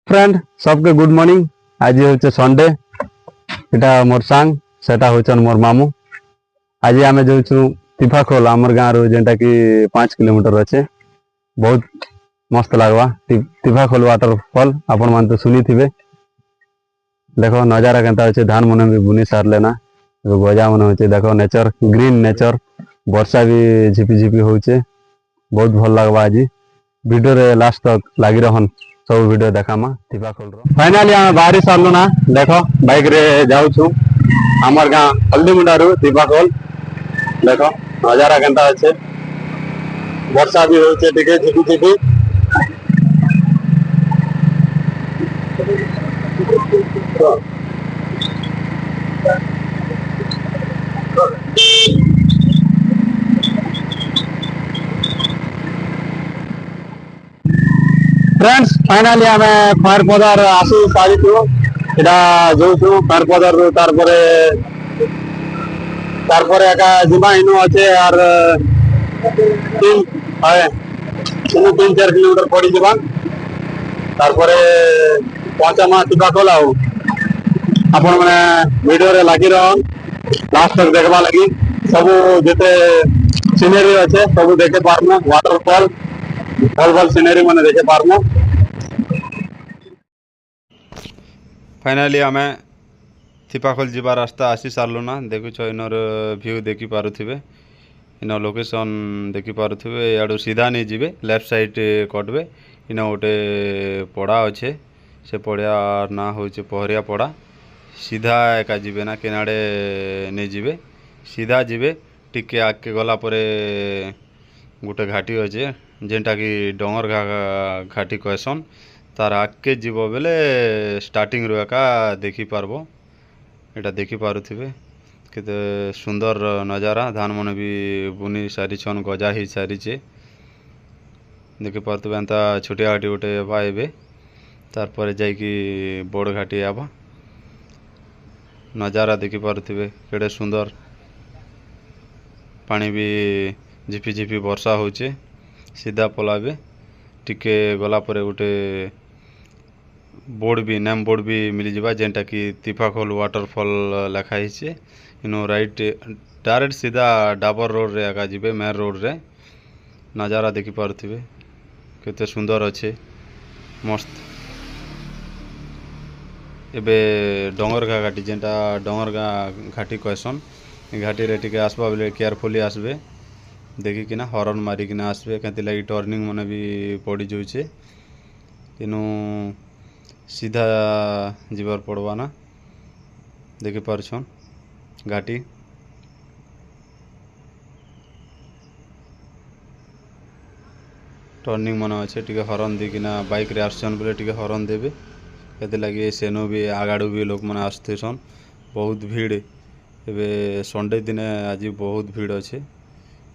Friend सबके good morning. आज हूँ संडे। इटा मोर सांग सेटा हूँ मोर मामू। आज आम जो तिफाखोल आमर गाँव रू जेनटा कि 5 किलोमीटर अच्छे। बहुत मस्त लगवा तिफाखोल वाटरफॉल आपण मान तो सुनी थे। देखो नजारा केनता अच्छे। धान मन भी बुनी सारे ना गजा मन हो। देखो नेचर ग्रीन नेचर वर्षा भी झिपी झिपी होचे। बहुत भल लगवा। आज वीडियो रे लास्ट तक लगी रहन। सब वीडियो देखा तिफाखोल फाइनाली आम बाहरी सारू ना। देखो बाइक रे जाऊँ आमर गाँ हल्दीमुंडा रू तिफाखोल। देखो नजारा केनता अच्छे। वर्षा भी होचे टिके झिपी झिपी। फ्रेंड्स फाइनाली आम फायरपदार आसी सारी इटा जो फायरपदार एका जीवा इनु अच्छे और 3-4 किलोमीटर पड़ी जीवा पहुंचा तिफाखोल आपण मैंने वीडियो रे लगी रहन लास्ट तक देखवा लगी। सब जिते सीनेरी अच्छे सब देखे पारमु। वाटरफॉल भल भल सीनेरी मैंने देखे पारमु। फाइनाली आम तिफाखोल जीवा रास्ता आसी सारू ना। देखुच इनर व्यू देखी पारुथिबे। इन लोकेशन देखी पारुथिबे। याडू सीधा नहीं जीवे लेफ्ट साइड कटबे। इन गोटे पड़ा अच्छे से पड़ा ना हूँ पहरिया पड़ा। सीधा एका जीवे ना केनाडे नहीं जीवे सीधा जीवे। टिके आगे गला परे गोटे घाटी अच्छे जेनटा कि डोंगर घाटी कहसन। तार आगे जीव बेले स्टार्टिंग रू एका देखी पारबो। एटा देखी पारुथिबे केते सुंदर नजारा। धान मन भी बुनी सारी छन गजा ही सारी चे देखी पारुथिबे। एंता छोटिया घाटी गोटे एबे तार पर जाइकी बड़ घाटी आबा। नजारा देखी पारुथिबे केड़े सुंदर। पानी भी झिपी झिपी वर्षा होचे। सीधा पलाबे टिके गला परे गोटे बोर्ड भी नेम बोर्ड भी मिल जावा जेनटा कि तिफाखोल वाटरफॉल लिखा है। इनो राइट डायरेक्ट सीधा डाबर रोड रे आगा जीवे मेन रोड रे। नजारा देखी पारुथिबे केते सुंदर अच्छे मस्त। एबे डोंगर घाटी जेनटा डोंगर घाटी कहसन। घाटी रे टिके आसबा बेले केयरफुली आसबे देखिकिना हॉर्न मारिकिना आसबे कति लगी टर्निंग मन भी पड़ी जाउछे। इनु सीधा जीवार पड़वा ना देखी पारछन घाटी। टर्निंग मन अच्छे टिके हॉर्न देकिना बाइक रे आसन बेले टिके हॉर्न देबे कति लगी सेनो भी आगाड़ू भी लोक मन आसथेसन। बहुत भीड़ एबे संडे दिन आज बहुत भीड़ अच्छे।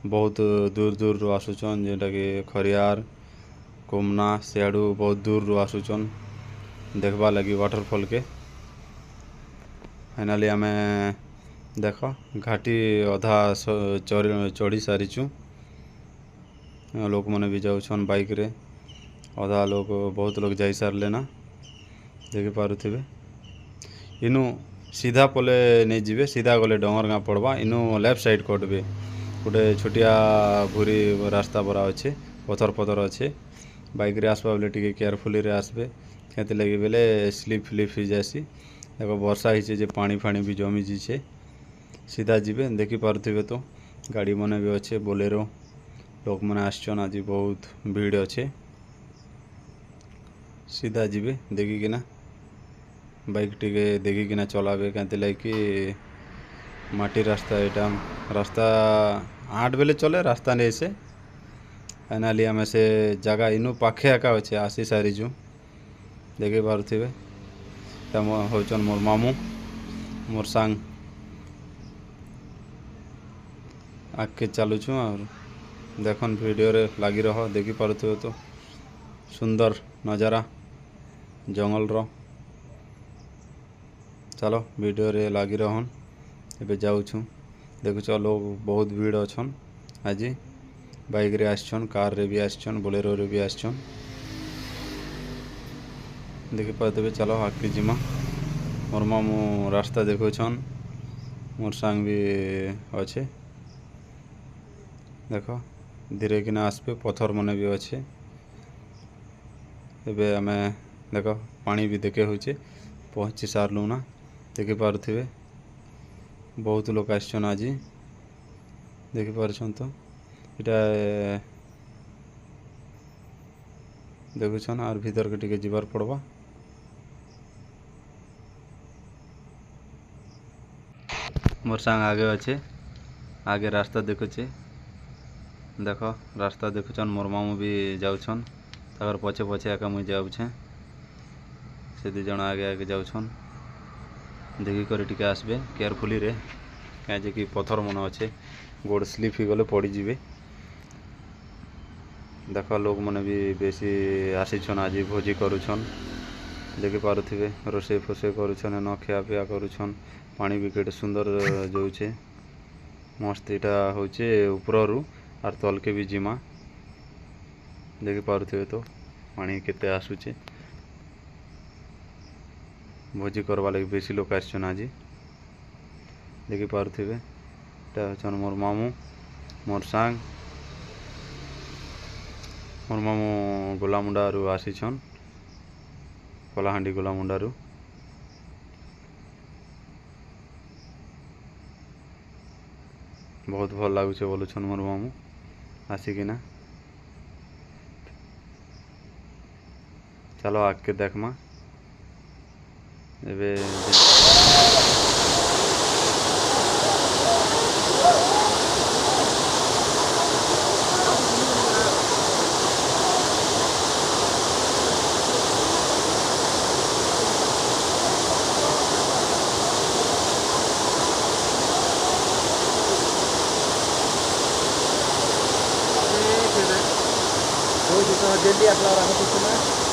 बहुत दूर दूर रू आसुचन जेटा कि खरियार कोमना सियाड़ू बहुत दूर रू आसुचन देखबा लगी वाटरफॉल के। फाइनाली आम देख घाटी अधा चढ़ी सारीचु। लोक मैंने भी जाऊन बाइक रे अधा लोग बहुत लोग जाई सारे ना देखी पारुथिबे। इनु सीधा पले नहीं जीवे सीधा गले डोंगर गाँ पड़वा। इनु लेफ्ट साइड कटबे गोटे छोटिया भूरी रास्ता बरा अच्छे पथर पथर अच्छे। बाइक रे आसबा बेले टिके केयरफुली रे आसबे कति लगे बेले स्लिप फ्लिप हो जासी। देखो वर्षा ही जे पानी फानी भी जमी जीछे। सीधा जीवे देखी पारुथिबे तो गाड़ी मन भी अच्छे बोलेरो लोक मैंने आसचन। आज बहुत भीड़ अच्छे सीधा जीवे देखिकिना बाइक टिके देखिकिना चलाबे कति लगे माटी रास्ता एटा रास्ता 8 बेले चले रास्ता नहीं से। फाइनाली आम से जगह इनु पाखे एका अच्छे आसी सारीचु देखी पारुथिबे। होचन मोर मामू मोर सांग आगे चलुछु और देखन वीडियो रे लगी रह देखी पारुथिबे तो सुंदर नजारा जंगल रो। चलो वीडियो रे लगी रहन एबे जाऊछु। देखुच लोग बहुत भीड़ अच्छन आज बाइक रे आसछन कार रे भी आसछन बोलेरो रे भी आसछन। देखी पारे चलो आगे जिमा मोर मामू रास्ता देखुछन मोर सांग भी अच्छे देख धीरे किना आसबे पथर मन भी अच्छे एबे आमे देख पानी भी देखे होचे पहुँची सारलु ना देखी पारे बहुत लोग आसन आज देखी पारछन तो इटा देखुछन आर भीतर के टिके जीवार पड़वा मोर सांग आगे अच्छे आगे रास्ता देखुचे देख रास्ता देखुछन मोर मामू भी जाउछन ताकर पछे पछे एका मुई जाउछे से दी जण आगे आगे जाउछन देखी कर टिके आसबे केयरफुली रे कहीं कि पथर मन अच्छे गोड़ स्लिप ही गले पड़ जिवे देख लोक मैंने भी बेसी आसीछन आज भोजी करुछन देखी पारुथिबे रोषे फोसे करुछन न खिया पिया करुछन पानी भी केटे सुंदर जाऊे मस्त यहाँ होचे उपरु आर तलके भी जिमा देखी पारुथिबे तो पानी केते आसुचे भोजी करवा लगे बेसी लोक आछन आज देखी पारुथिबे एटा होछन मोर मामू मोर सांग मोर मामू गोलामुंडारू आसीछन कलाहांडी गोलामुंडारू बहुत भल लगुचे बोलुछन मोर मामू आसिकिना चलो आगे देखमा एबे जल्दी आपला राहत होतो ना